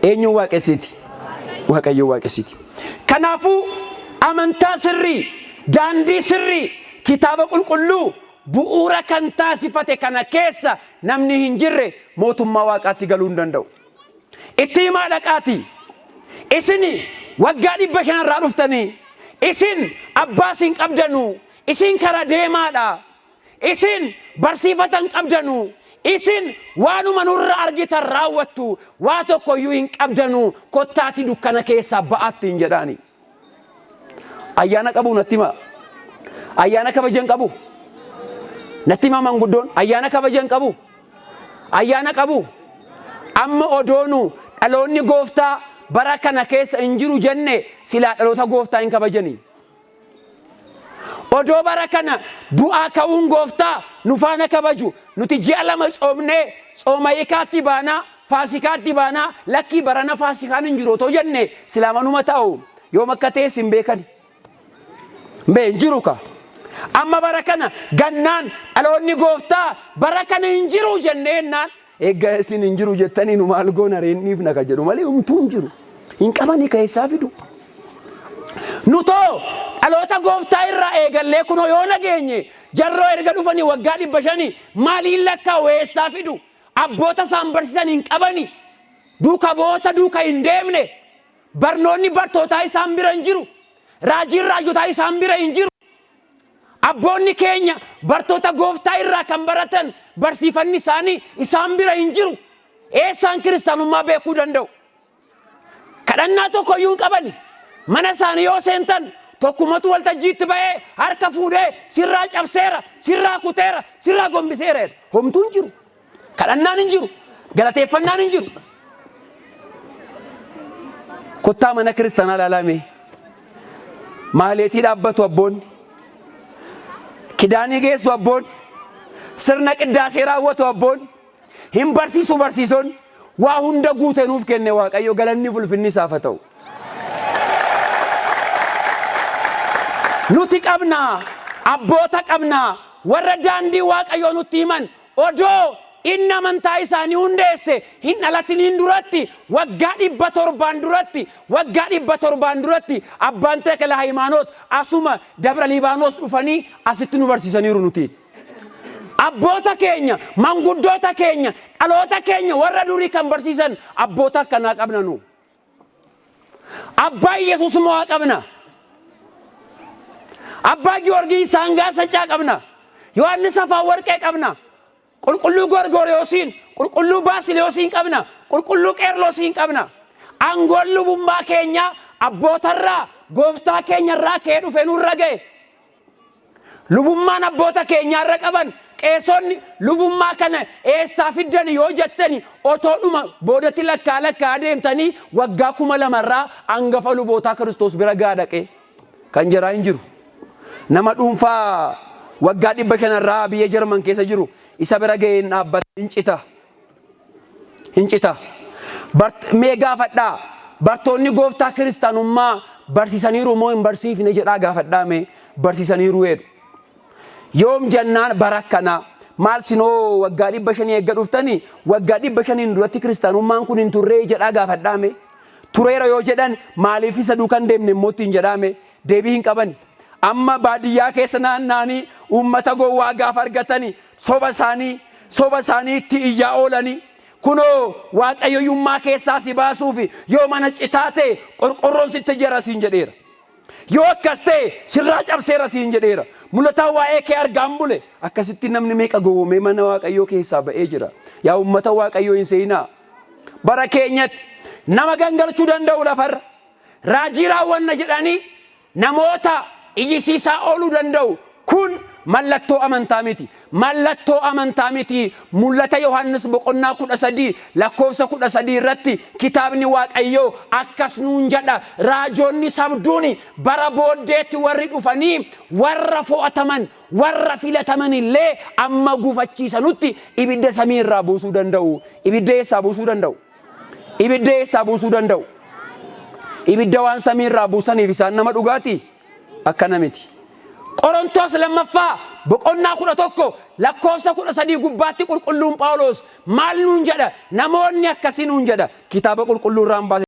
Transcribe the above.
eenyu waaqessiti? Waaqayyo waaqessiti. Kanaafuu amantaa sirrii, daandii sirrii, kitaaba qulqulluu bu'uura kan taasifate kana keessa namni hin jirre mootummaa waaqaatti galuu hin danda'u. Itti himaa dhaqaati. Isin waggaa 500 irraa dhuftanii, isin abbaa isin qabdanu, isin karaa deemaadha, isin barsiifatan qabdanu, isin waanuma nurra argitan raawwattu, waa tokkoyyuu hin qabdanu, kottaati dukkana keessaa ba'aatti hin jedhaani. Ayyaana qabu natti himaa. Ayyaana kabajan qabu. Natti himaa manguddoon ayyaana kabajan qabu. Ayyaana qabu. Amma odoonu dhaloonni gooftaa bara kana keessa hin jiru jenne silaa dhaloota gooftaa hin kabajanii. Odoo bara kana du'aa ka'uun gooftaa nu faana kabaju, nuti ji'a 2 tsoomnee tsooma hiikaatti baanaa, faasikaatti baanaa, lakkii barana faasikaan hin jiru otoo jenne silaa manuma ta'u yoom akka ta'es hin beekani. Mbee hin jiru ka. Amma bara kana gannaan dhaloonni gooftaa bara kana hin jiru jenneennaan eeggaa isin hin jiru jettanii nu maal goona reenniif naka jedhu malee humtuu hin jiru. Hin qabanii keessaa fidu. Nutoo dhaloota gooftaa irraa eegallee kunoo yoo nageenye jarroo erga dhufanii waggaa 500 maaliin lakkaa weessaa fidu. Abboota isaan barsiisan hin qabani. Duuka boota duuka hin deemne. Barnoonni bartootaa isaan bira hin jiru. Raajiin raajotaa isaan bira hin jiru. Abboonni keenya bartoota gooftaa irraa kan baratan barsiifanni isaanii isaan bira hin jiru. Eessaan kiristaanummaa beekuu danda'u? Kadhannaa tokkoyyuu hin qabani. Mana isaanii yoo seentan tokkumatu waltajjiitti ba'ee harka fuudhee sirraa cabseera, sirraa kuteera, sirraa gombiseera. Homtuu hin jiru. Kadhannaan hin jiru. Galateeffannaan hin jiru. Kottaa mana kiristaanaa ilaalame. Maaleetii dhaabbatu abboonni. Kidaanii geessu abboonni. Sirna qiddaasee raawwatu abboonni. Hin barsiisu barsiisonni. Waa hunda guute nuuf kenne Waaqayyo galanni ulfinni isaaf haa ta'u. Nuti qabna, abboota qabna, warra daandii Waaqayyoo nutti himan odoo inni amantaa isaanii hundeesse hin dhalatiniin duratti waggaa 700 duratti, waggaa 700 duratti abbaan Tekla Hayimaanoot asuma Dabra Liibaanos dhufanii asitti nu barsiisaniiru nuti. Abboota keenya, manguddoota keenya, dhaloota keenya warra durii kan barsiisan abboota akkanaa qabna nu. Abbaa Yesuus mo'aa qabna. Abbaa Giyoorgii Saangaasachaa qabna. Yohaannis Afaan Warqee qabna. Qulqulluu Gorgoryoosiin, qulqulluu Baasiliyoosiin qabna. Qulqulluu Qeerloosiin qabna. Aangoon lubummaa keenya abbootarraa gooftaa keenyarraa ka'ee dhufe nurra ga'e. Lubummaan abboota keenyaarra qaban qeessonni lubummaa kana eessaa fiddani yoo jettani otoodhuma boodatti lakkaa adeemtanii waggaa 2000 irraa hangafa lubootaa Kiristoos bira gaa dhaqe kan jiraa hin jiru. Nama dhuunfaa waggaa 500 irraa biyya Jarman keessa jiru isa bira ga'ee dhaabbata hin cita. Mee gaafadhaa bartoonni gooftaa kiristaanummaa barsiisaniiru moo hin barsiifne jedhaa gaafadhaa mee barsiisaniiru jedhu. Yoom jennaan barakkana maal sinoo waggaa 500 eegga dhuftanii waggaa 500 duratti kiristaanummaan kun hin turree jedhaa gaafadhaa mee. Tureera yoo jedhan maaliif isa duukan deemne immoo ittiin jedhame deebii hin qabani. Amma baadiyyaa keessa naanna'anii uummata gowwaa gaafa argatanii soba isaanii itti iyyaa oolanii kunoo waaqayyoyyummaa keessaa si baasuufi yoo mana citaa ta'e qorqorroon sitti jira siin jedheera. Yoo akkas ta'e sirraa cabseera siin jedheera. Mul'ataan waa'ee kee argaan bule akkasitti namni meeqa gowwoomee mana waaqayyoo keessaa ba'ee jira. Yaa uummata waaqayyoo hin seenaa. Bara keenyatti nama gangalchuu danda'u lafarra raajii raawwanna jedhanii namoota ijisiisaa ooluu danda'u kun mallattoo amantaa miti. Mallattoo amantaa miti. Mul'ata Yohaannis boqonnaa 13 lakkoofsa 13 irratti kitaabni Waaqayyoo akkas nuun jedha. Raajoonni sabduuni bara booddeetti warri dhufanii warra fo'ataman warra filataman illee amma gufachiisanutti ibidda samii irraa buusuu danda'u. Ibidda eessaa buusuu danda'u? Ibidda eessaa buusuu danda'u? Ibidda waan samii irraa buusaniif isaan nama dhugaati akkana miti. Qorontos lammaffaa boqonnaa 11 lakkoofsa 13 gubbaatti qulqulluun Phaawulos maal nuun jedha namoonni akkasii nuun jedha kitaaba qulqulluu irraan baase